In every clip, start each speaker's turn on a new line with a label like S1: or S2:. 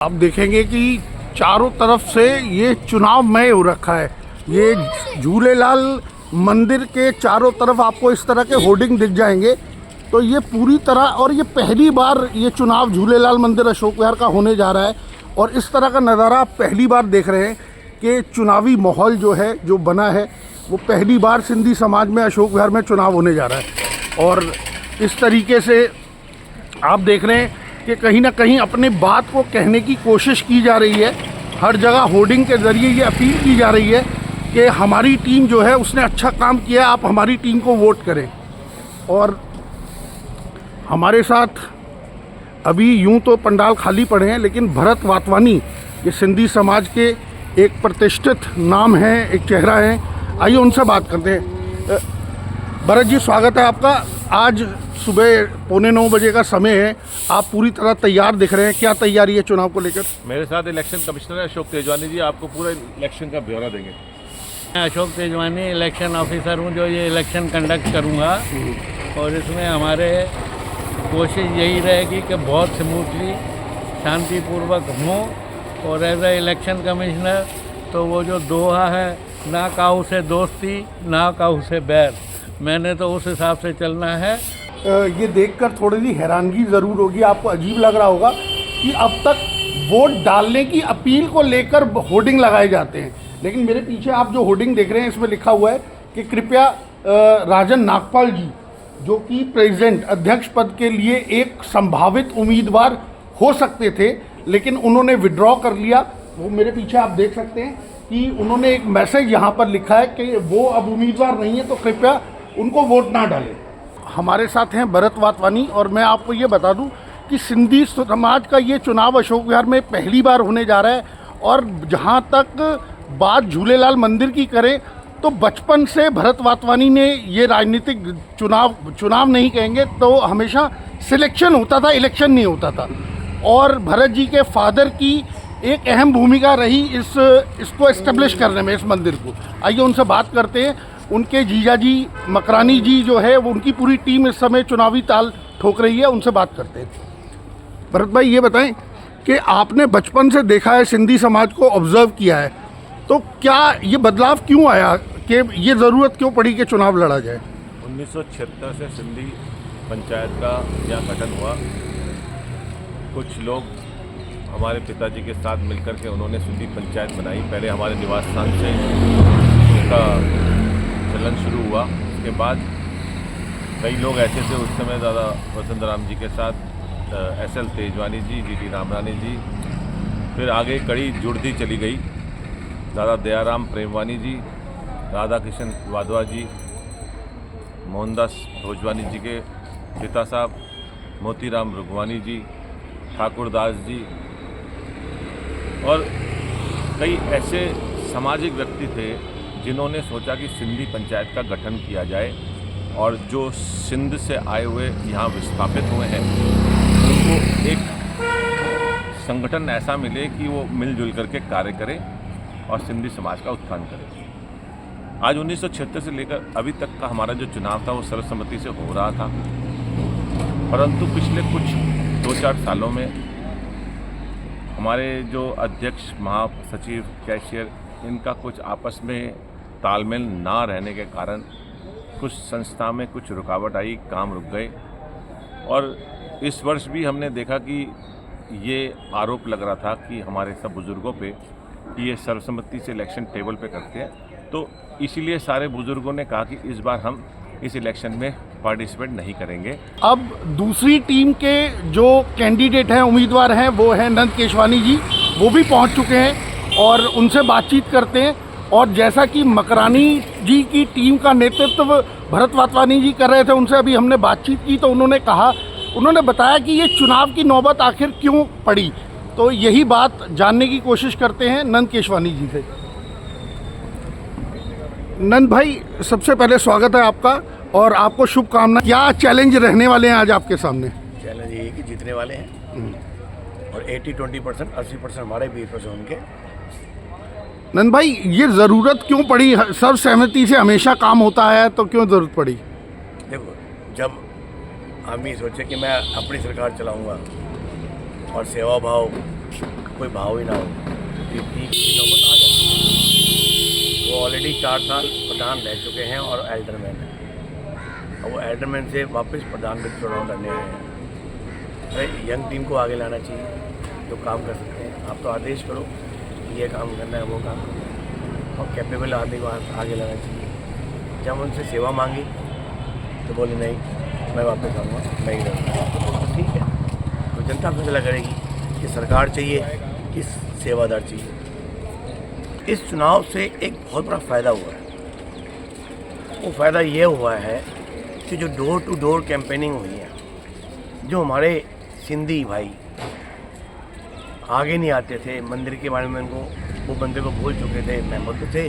S1: आप देखेंगे कि चारों तरफ से ये चुनावमय हो रखा है। ये झूलेलाल मंदिर के चारों तरफ आपको इस तरह के होर्डिंग दिख जाएंगे। तो ये पूरी तरह, और ये पहली बार ये चुनाव झूलेलाल मंदिर अशोक विहार का होने जा रहा है और इस तरह का नज़ारा आप पहली बार देख रहे हैं कि चुनावी माहौल जो है, जो बना है, वो पहली बार सिंधी समाज में अशोक विहार में चुनाव होने जा रहा है। और इस तरीके से आप देख रहे हैं कि कहीं ना कहीं अपने बात को कहने की कोशिश की जा रही है। हर जगह होर्डिंग के ज़रिए ये अपील की जा रही है कि हमारी टीम जो है उसने अच्छा काम किया, आप हमारी टीम को वोट करें। और हमारे साथ अभी यूं तो पंडाल खाली पड़े हैं, लेकिन भरत वातवानी ये सिंधी समाज के एक प्रतिष्ठित नाम हैं, एक चेहरा है। आइए उनसे बात करते हैं। भरत जी, स्वागत है आपका। आज सुबह 8:45 बजे का समय है, आप पूरी तरह तैयार दिख रहे हैं। क्या तैयारी है चुनाव को लेकर?
S2: मेरे साथ इलेक्शन कमिश्नर अशोक तेजवानी जी आपको पूरा इलेक्शन का ब्यौरा देंगे।
S3: मैं अशोक तेजवानी इलेक्शन ऑफिसर हूं, जो ये इलेक्शन कंडक्ट करूंगा। और इसमें हमारे कोशिश यही रहेगी कि बहुत स्मूथली, शांतिपूर्वक हों। और एज ए इलेक्शन कमिश्नर तो वो जो दोहा है, ना काहू से दोस्ती ना काहू से बैर, मैंने तो उस हिसाब से चलना है।
S1: ये देखकर थोड़ी सी हैरानगी ज़रूर होगी, आपको अजीब लग रहा होगा कि अब तक वोट डालने की अपील को लेकर होर्डिंग लगाए जाते हैं, लेकिन मेरे पीछे आप जो होर्डिंग देख रहे हैं इसमें लिखा हुआ है कि कृपया राजन नागपाल जी, जो कि प्रेसिडेंट अध्यक्ष पद के लिए एक संभावित उम्मीदवार हो सकते थे, लेकिन उन्होंने विड्रॉ कर लिया। वो मेरे पीछे आप देख सकते हैं कि उन्होंने एक मैसेज यहाँ पर लिखा है कि वो अब उम्मीदवार नहीं है, तो कृपया उनको वोट ना डालें। हमारे साथ हैं भरत वातवानी, और मैं आपको ये बता दूं कि सिंधी समाज का ये चुनाव अशोक विहार में पहली बार होने जा रहा है। और जहां तक बात झूलेलाल मंदिर की करें तो बचपन से भरत वातवानी ने ये राजनीतिक चुनाव नहीं कहेंगे तो हमेशा सिलेक्शन होता था, इलेक्शन नहीं होता था। और भरत जी के फादर की एक अहम भूमिका रही इसको एस्टेब्लिश करने में, इस मंदिर को। आइए उनसे बात करते हैं। उनके जीजा जी मकरानी जी जो है, वो उनकी पूरी टीम इस समय चुनावी ताल ठोक रही है, उनसे बात करते हैं। भरत भाई, ये बताएं कि आपने बचपन से देखा है, सिंधी समाज को ऑब्जर्व किया है, तो क्या ये बदलाव क्यों आया कि ये ज़रूरत क्यों पड़ी कि चुनाव लड़ा जाए?
S2: 1976 से सिंधी पंचायत का यहाँ गठन हुआ। कुछ लोग हमारे पिताजी के साथ मिलकर के उन्होंने सिंधी पंचायत बनाई। पहले हमारे निवास स्थान से उसका चलन शुरू हुआ। उसके बाद कई लोग ऐसे थे उस समय, दादा वसंत राम जी के साथ SL तेजवानी जी, GT रामरानी जी, फिर आगे कड़ी जुड़ती चली गई। दादा दयाराम प्रेमवानी जी, राधा किशन वाधवा जी, मोहनदास भोजवानी जी के पिता साहब, मोतीराम रुगवानी जी, ठाकुर दास जी, और कई ऐसे सामाजिक व्यक्ति थे जिन्होंने सोचा कि सिंधी पंचायत का गठन किया जाए और जो सिंध से आए हुए यहाँ विस्थापित हुए हैं उनको एक संगठन ऐसा मिले कि वो मिलजुल करके कार्य करें और सिंधी समाज का उत्थान करें। आज 1976 से लेकर अभी तक का हमारा जो चुनाव था वो सर्वसम्मति से हो रहा था, परंतु पिछले कुछ 2-4 सालों में हमारे जो अध्यक्ष, महासचिव, कैशियर, इनका कुछ आपस में तालमेल ना रहने के कारण कुछ संस्था में कुछ रुकावट आई, काम रुक गए। और इस वर्ष भी हमने देखा कि ये आरोप लग रहा था कि हमारे सब बुज़ुर्गों पे कि ये सर्वसम्मति से इलेक्शन टेबल पे करते हैं, तो इसीलिए सारे बुज़ुर्गों ने कहा कि इस बार हम इस इलेक्शन में पार्टिसिपेट नहीं करेंगे।
S1: अब दूसरी टीम के जो कैंडिडेट हैं, उम्मीदवार हैं, वो हैं नंद केशवानी जी। वो भी पहुंच चुके हैं और उनसे बातचीत करते हैं। और जैसा कि मकरानी जी की टीम का नेतृत्व भरत वातवानी जी कर रहे थे, उनसे अभी हमने बातचीत की तो उन्होंने बताया कि ये चुनाव की नौबत आखिर क्यों पड़ी। तो यही बात जानने की कोशिश करते हैं नंद केशवानी जी से। नंद भाई, सबसे पहले स्वागत है आपका और आपको शुभकामनाएं। क्या चैलेंज रहने वाले हैं आज आपके सामने?
S4: चैलेंज ये है कि जीतने वाले हैं और 80-20%, 80% हमारे, 20% उनके।
S1: नंद भाई, ये ज़रूरत क्यों पड़ी? सर्वसहमति से हमेशा काम होता है, तो क्यों ज़रूरत पड़ी?
S4: देखो, जब हम ये सोचे कि मैं अपनी सरकार चलाऊंगा और सेवा भाव कोई भाव ही ना हो, क्योंकि की नौबत आ जाती है। वो ऑलरेडी 4 साल प्रधान रह चुके हैं और एल्डरमैन हैं, और वो एल्डरमैन से वापस प्रधान का चुनाव करने आए हैं। अरे यंग टीम को आगे लाना चाहिए, जो काम कर सकते हैं। आप तो आदेश करो कि ये काम करना है, वो काम करना है, और कैपेबल आदमी को आगे लाना चाहिए। जब उनसे सेवा मांगी तो बोले नहीं, मैं वापस आऊँगा, मैं ही रहूँगा। ठीक है, तो जनता फैसला करेगी कि सरकार चाहिए कि सेवादार चाहिए। इस चुनाव से एक बहुत बड़ा फ़ायदा हुआ है। वो फ़ायदा ये हुआ है कि जो डोर टू डोर कैंपेनिंग हुई है, जो हमारे सिंधी भाई आगे नहीं आते थे, मंदिर के बारे में उनको वो बंदे को भूल चुके थे, मेंबर थे,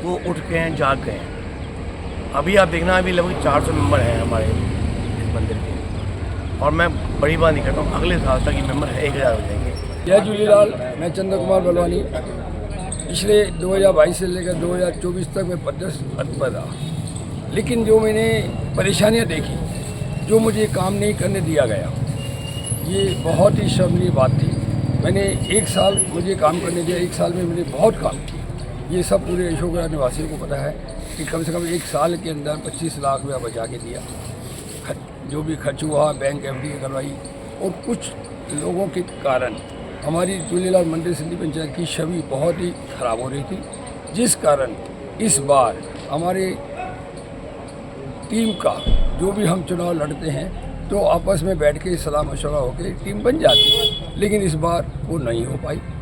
S4: वो उठ गए हैं, जाग गए हैं। अभी आप देखना, अभी लगभग 400 मेंबर हैं हमारे इस मंदिर के, और मैं बड़ी बात नहीं करता हूँ, अगले साल तक ये मेंबर 1000 हो जाएंगे।
S5: जय झूलेलाल। मैं चंद्र कुमार बलवानी। पिछले 2022 से लेकर 2024 तक मैं पद पर रहा, लेकिन जो मैंने परेशानियां देखी, जो मुझे काम नहीं करने दिया गया, ये बहुत ही शर्मनीय बात थी। मैंने 1 साल मुझे काम करने दिया, 1 साल में मैंने बहुत काम किया। ये सब पूरे अशोकनगर निवासियों को पता है कि कम से कम 1 साल के अंदर 25 लाख रुपया बचा के दिया। जो भी खर्च हुआ, बैंक FD करवाई, और कुछ लोगों के कारण हमारी झूलेलाल मंदिर सिंधी पंचायत की छवि बहुत ही ख़राब हो रही थी, जिस कारण इस बार हमारे टीम का जो भी हम चुनाव लड़ते हैं तो आपस में बैठ के सलाह मशवरा होकर टीम बन जाती है, लेकिन इस बार वो नहीं हो पाई।